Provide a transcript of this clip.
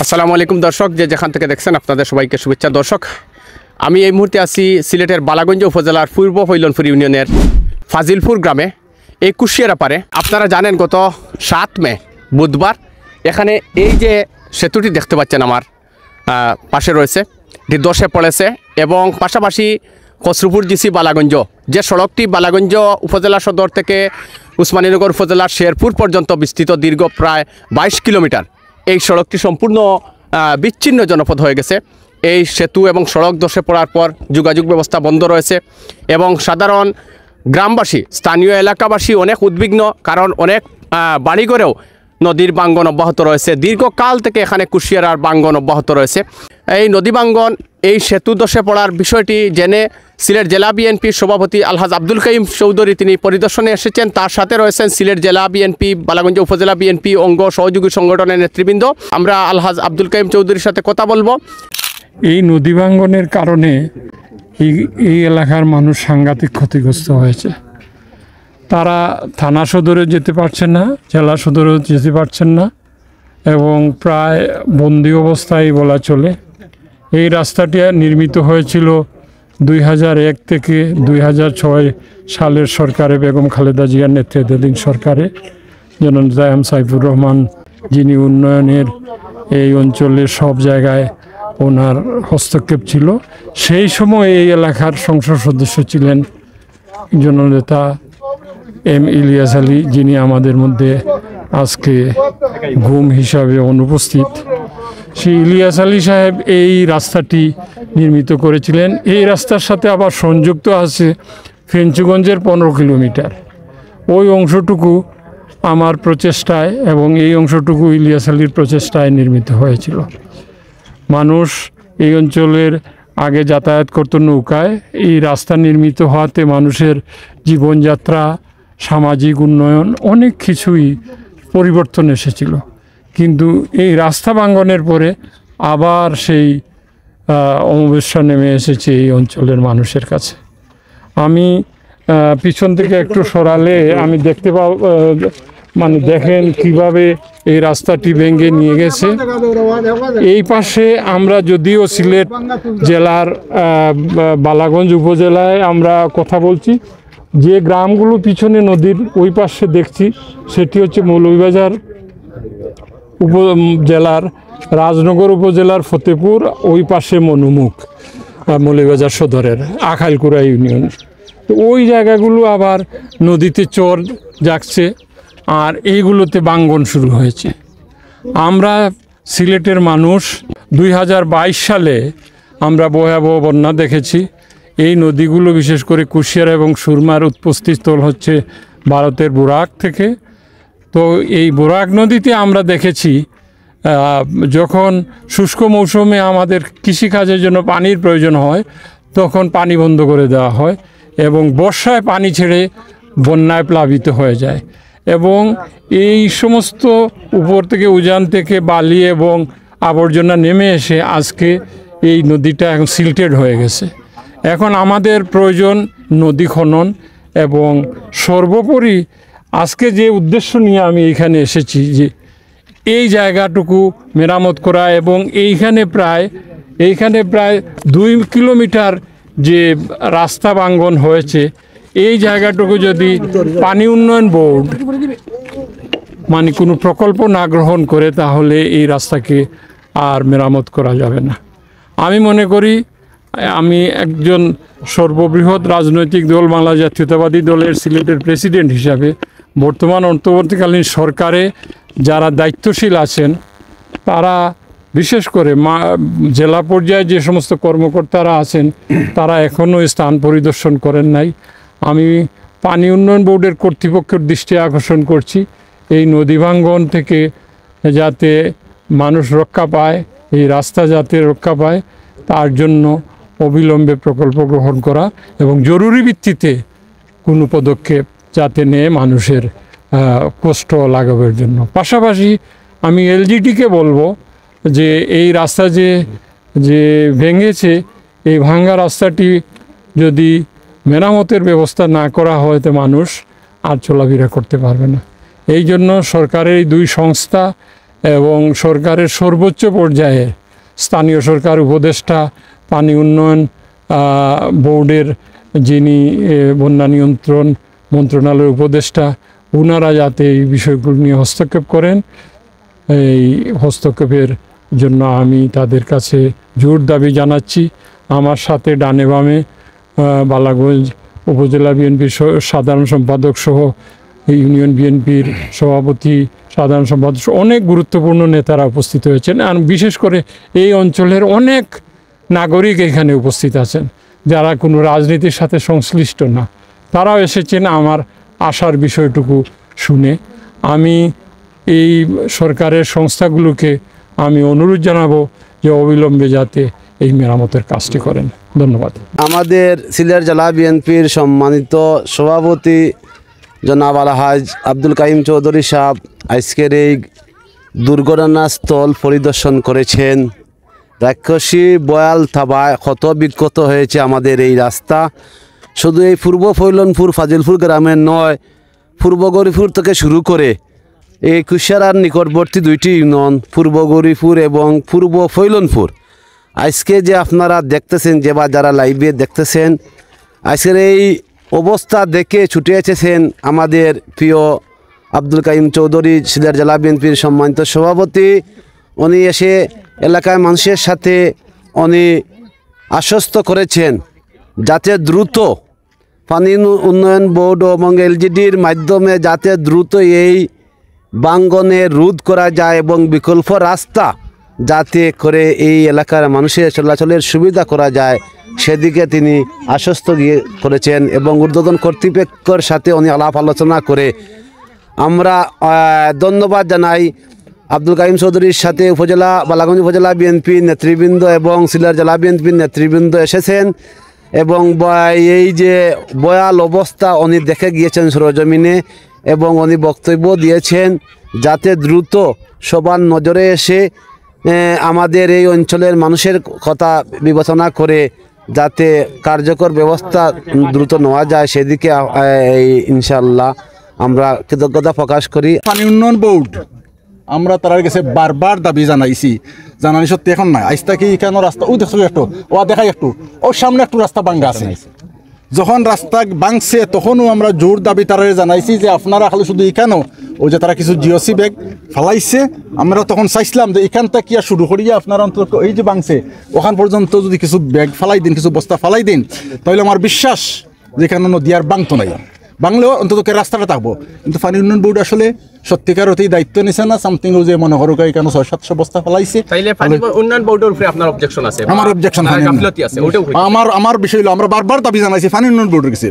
আসসালামু আলাইকুম দর্শক, যে যেখান থেকে দেখছেন আপনাদের সবাইকে শুভেচ্ছা। দর্শক, আমি এই মুহূর্তে আছি সিলেটের বালাগঞ্জ উপজেলার পূর্ব হৈলনপুর ইউনিয়নের ফাজিলপুর গ্রামে, এই কুশিয়ারা পারে। আপনারা জানেন গত 7 মে বুধবার এখানে এই যে সেতুটি দেখতে পাচ্ছেন আমার পাশে রয়েছে, এটি ধসে পড়েছে এবং পাশাপাশি খসরুপুর জিসি বালাগঞ্জ, যে সড়কটি বালাগঞ্জ উপজেলা সদর থেকে উসমানীনগর উপজেলার শেরপুর পর্যন্ত বিস্তৃত দীর্ঘ প্রায় 22 কিলোমিটার, এই সড়কটি সম্পূর্ণ বিচ্ছিন্ন জনপদ হয়ে গেছে। এই সেতু এবং সড়ক ধসে পড়ার পর যোগাযোগ ব্যবস্থা বন্ধ রয়েছে এবং সাধারণ গ্রামবাসী, স্থানীয় এলাকাবাসী অনেক উদ্বিগ্ন, কারণ অনেক বাড়িঘরেও নদীর বাঙ্গন অব্যাহত রয়েছে। দীর্ঘকাল থেকে এখানে কুশিয়ারার বাঙ্গন অব্যাহত রয়েছে। এই নদী বাঙ্গন, এই সেতু ধসে পড়ার বিষয়টি জেনে সিলেট জেলা বিএনপির সভাপতি আলহাজ আব্দুল কাইম চৌধুরী তিনি পরিদর্শনে এসেছেন। তার সাথে রয়েছেন সিলেট জেলা বিএনপি, বালাগঞ্জ উপজেলা বিএনপি অঙ্গ সহযোগী সংগঠনের নেতৃবৃন্দ। আমরা আলহাজ আব্দুল কাইম চৌধুরীর সাথে কথা বলবো। এই নদী ভাঙ্গনের কারণে এই এলাকার মানুষ সাংঘাতিক ক্ষতিগ্রস্ত হয়েছে। তারা থানা সদরে যেতে পারছেন না, জেলা সদরেও যেতে পারছেন না এবং প্রায় বন্দি অবস্থায় বলা চলে। এই রাস্তাটি নির্মিত হয়েছিল 2001 থেকে 2006 সালের সরকারে, বেগম খালেদা জিয়ার নেতৃত্বাধীন সরকারে। জনাব জায়াম সাইফুর রহমান, যিনি উন্নয়নের এই অঞ্চলের সব জায়গায় ওনার হস্তক্ষেপ ছিল, সেই সময় এই এলাকার সংসদ সদস্য ছিলেন জননেতা এম ইলিয়াস আলী, যিনি আমাদের মধ্যে আজকে গুম হিসাবে অনুপস্থিত। সেই ইলিয়াস আলী সাহেব এই রাস্তাটি নির্মিত করেছিলেন। এই রাস্তার সাথে আবার সংযুক্ত আছে ফেঞ্চুগঞ্জের 15 কিলোমিটার। ওই অংশটুকু আমার প্রচেষ্টায় এবং এই অংশটুকু ইলিয়াস আলীর প্রচেষ্টায় নির্মিত হয়েছিল। মানুষ এই অঞ্চলের আগে যাতায়াত করত নৌকায়। এই রাস্তা নির্মিত হওয়াতে মানুষের জীবনযাত্রা, সামাজিক উন্নয়ন অনেক কিছুই পরিবর্তন এসেছিল। কিন্তু এই রাস্তা ভাঙ্গনের পরে আবার সেই অমাবস্যা নেমে এসেছে এই অঞ্চলের মানুষের কাছে। আমি পিছন থেকে একটু সরালে আমি দেখতে মানে দেখেন কিভাবে এই রাস্তাটি ভেঙে নিয়ে গেছে। এই পাশে আমরা যদিও সিলেট জেলার বালাগঞ্জ উপজেলায় আমরা কথা বলছি, যে গ্রামগুলো পিছনে নদীর ওই পাশে দেখছি সেটি হচ্ছে মৌলভীবাজার উপজেলার রাজনগর উপজেলার ফতেপুর, ওই পাশে মনুমুখ মৌলভীবাজার সদরের আখাইলকুড়া ইউনিয়ন। ওই জায়গাগুলো আবার নদীতে চর জাগছে আর এইগুলোতে বাঙ্গন শুরু হয়েছে। আমরা সিলেটের মানুষ 2022 সালে আমরা ভয়াবহ বন্যা দেখেছি। এই নদীগুলো বিশেষ করে কুশিয়ারা এবং সুরমার উৎপত্তিস্থল হচ্ছে ভারতের বুরাক থেকে। তো এই বুরাক নদীতে আমরা দেখেছি যখন শুষ্ক মৌসুমে আমাদের কৃষিকাজের জন্য পানির প্রয়োজন হয় তখন পানি বন্ধ করে দেওয়া হয় এবং বর্ষায় পানি ছেড়ে বন্যায় প্লাবিত হয়ে যায় এবং এই সমস্ত উপর থেকে উজান থেকে বালি এবং আবর্জনা নেমে এসে আজকে এই নদীটা এখন সিল্টেড হয়ে গেছে। এখন আমাদের প্রয়োজন নদী খনন এবং সর্বোপরি আজকে যে উদ্দেশ্য নিয়ে আমি এইখানে এসেছি যে এই জায়গাটুকু মেরামত করা এবং এইখানে প্রায় 2 কিলোমিটার যে রাস্তা ভাঙ্গন হয়েছে, এই জায়গাটুকু যদি পানি উন্নয়ন বোর্ড মানে কোনো প্রকল্প না গ্রহণ করে তাহলে এই রাস্তাকে আর মেরামত করা যাবে না। আমি মনে করি, আমি একজন সর্ববৃহৎ রাজনৈতিক দল বাংলা জাতীয়তাবাদী দলের সিলেটের প্রেসিডেন্ট হিসাবে বর্তমান অন্তর্বর্তীকালীন সরকারে যারা দায়িত্বশীল আছেন, তারা বিশেষ করে জেলা পর্যায়ে যে সমস্ত কর্মকর্তারা আছেন তারা এখনও স্থান পরিদর্শন করেন নাই। আমি পানি উন্নয়ন বোর্ডের কর্তৃপক্ষের দৃষ্টি আকর্ষণ করছি, এই নদী ভাঙ্গন থেকে যাতে মানুষ রক্ষা পায়, এই রাস্তা যাতে রক্ষা পায়, তার জন্য অবিলম্বে প্রকল্প গ্রহণ করা এবং জরুরি ভিত্তিতে কোনো পদক্ষেপ যাতে নেয় মানুষের কষ্ট লাঘবের জন্য। পাশাপাশি আমি এলজিটিকে বলবো যে এই রাস্তা যে ভেঙেছে, এই ভাঙ্গা রাস্তাটি যদি মেরামতের ব্যবস্থা না করা হয় তো মানুষ আর চলাফেরা করতে পারবে না। এই জন্য সরকারের এই 2 সংস্থা এবং সরকারের সর্বোচ্চ পর্যায়ে স্থানীয় সরকার উপদেষ্টা, পানি উন্নয়ন বোর্ডের যিনি বন্যা নিয়ন্ত্রণ মন্ত্রণালয়ের উপদেষ্টা, ওনারা যাতে এই বিষয়গুলো নিয়ে হস্তক্ষেপ করেন, এই হস্তক্ষেপের জন্য আমি তাদের কাছে জোর দাবি জানাচ্ছি। আমার সাথে ডানে বামে বালাগঞ্জ উপজেলা বিএনপির সাধারণ সম্পাদক সহ ইউনিয়ন বিএনপির সভাপতি, সাধারণ সম্পাদক অনেক গুরুত্বপূর্ণ নেতারা উপস্থিত হয়েছেন। আর বিশেষ করে এই অঞ্চলের অনেক নাগরিক এখানে উপস্থিত আছেন যারা কোনো রাজনীতির সাথে সংশ্লিষ্ট না, তারাও এসেছেন আমার আশার বিষয়টুকু শুনে। আমি এই সরকারের সংস্থাগুলোকে আমি অনুরোধ জানাবো যে অবিলম্বে যাতে এই মেরামতের কাজটি করেন। ধন্যবাদ। আমাদের সিলেট জেলা বিএনপির সম্মানিত সভাপতি জনাব আলহাজ আব্দুল কাইম চৌধুরী সাহেব আজকের এই দুর্ঘটনাস্থল পরিদর্শন করেছেন। রাক্ষসী বয়াল থাবায় ক্ষত বিক্ষত হয়েছে আমাদের এই রাস্তা। শুধু এই পূর্ব ফৈলনপুর ফাজিলপুর গ্রামের নয়, পূর্ব গরিপুর থেকে শুরু করে এই কুশিয়ারার নিকটবর্তী দুইটি ইউনিয়ন পূর্ব গরিপুর এবং পূর্ব ফৈলনপুর, আজকে যে আপনারা দেখতেছেন, যে বা যারা লাইভে দেখতেছেন, আজকের এই অবস্থা দেখে ছুটে এসেছেন আমাদের প্রিয় আব্দুল কাইম চৌধুরী, সিলেট জেলা বিএনপির সম্মানিত সভাপতি। উনি এসে এলাকার মানুষের সাথে উনি আশ্বস্ত করেছেন যাতে দ্রুত পানি উন্নয়ন বোর্ড এবং এলজিডির মাধ্যমে যাতে দ্রুত এই বাঙ্গনে রোধ করা যায় এবং বিকল্প রাস্তা যাতে করে এই এলাকার মানুষের চলাচলের সুবিধা করা যায় সেদিকে তিনি আশ্বস্ত করেছেন। এবং ঊর্ধ্বতন কর্তৃপক্ষের সাথে উনি আলাপ আলোচনা করে আমরা ধন্যবাদ জানাই আব্দুল কাইম চৌধুরীর সাথে বালাগঞ্জ উপজেলা বিএনপির নেতৃবৃন্দ এবং সিলেট জেলা বিএনপির নেতৃবৃন্দ এসেছেন এবং এই যে বয়াল অবস্থা উনি দেখে গিয়েছেন সরজমিনে এবং উনি বক্তব্য দিয়েছেন যাতে দ্রুত সবার নজরে এসে আমাদের এই অঞ্চলের মানুষের কথা বিবেচনা করে যাতে কার্যকর ব্যবস্থা দ্রুত নেওয়া যায় সেদিকে ইনশাআল্লাহ আমরা কৃতজ্ঞতা প্রকাশ করি। পানি উন্নয়ন বোর্ড আমরা তার কাছে বারবার দাবি জানানি সত্যি এখন নাই। আজ থেকে কেন রাস্তা ওই দেখো একটু ও দেখাই একটু ওর সামনে একটু রাস্তা ভাঙ্গা আছে। যখন রাস্তা ভাঙছে তখনও আমরা জোর দাবি তারা জানাইছি যে আপনারা খালি শুধু এখানো ওই যে তারা কিছু জিওসি ব্যাগ ফেলাইছে, আমরা তখন চাইছিলাম যে এখানটা কি আর শুরু করিয়া আপনারা অন্তত এই যে ভাঙছে ওখান পর্যন্ত যদি কিছু ব্যাগ ফেলাই দিন, কিছু বস্তা ফেলাই দিন, তাহলে আমার বিশ্বাস যে এখানে নদী আর ভাঙতো নাই, বাংলাও অন্তত রাস্তাটা থাকবো। কিন্তু পানি উন্নয়ন বোর্ড আসলে সত্যিকার অতি দায়িত্ব নিছে না। সামথিং যে মনে করো কেন 600-700 বস্তা ফেলাইছে। তাইলে পানি উন্নয়ন বোর্ডের উপরে আপনার অবজেকশন আছে? আমার অবজেকশন, গাফিলতি আছে, ওটাও আমার বিষয় হলো আমরা বারবার দাবি জানাইছি পানি উন্নয়ন বোর্ডের কাছে।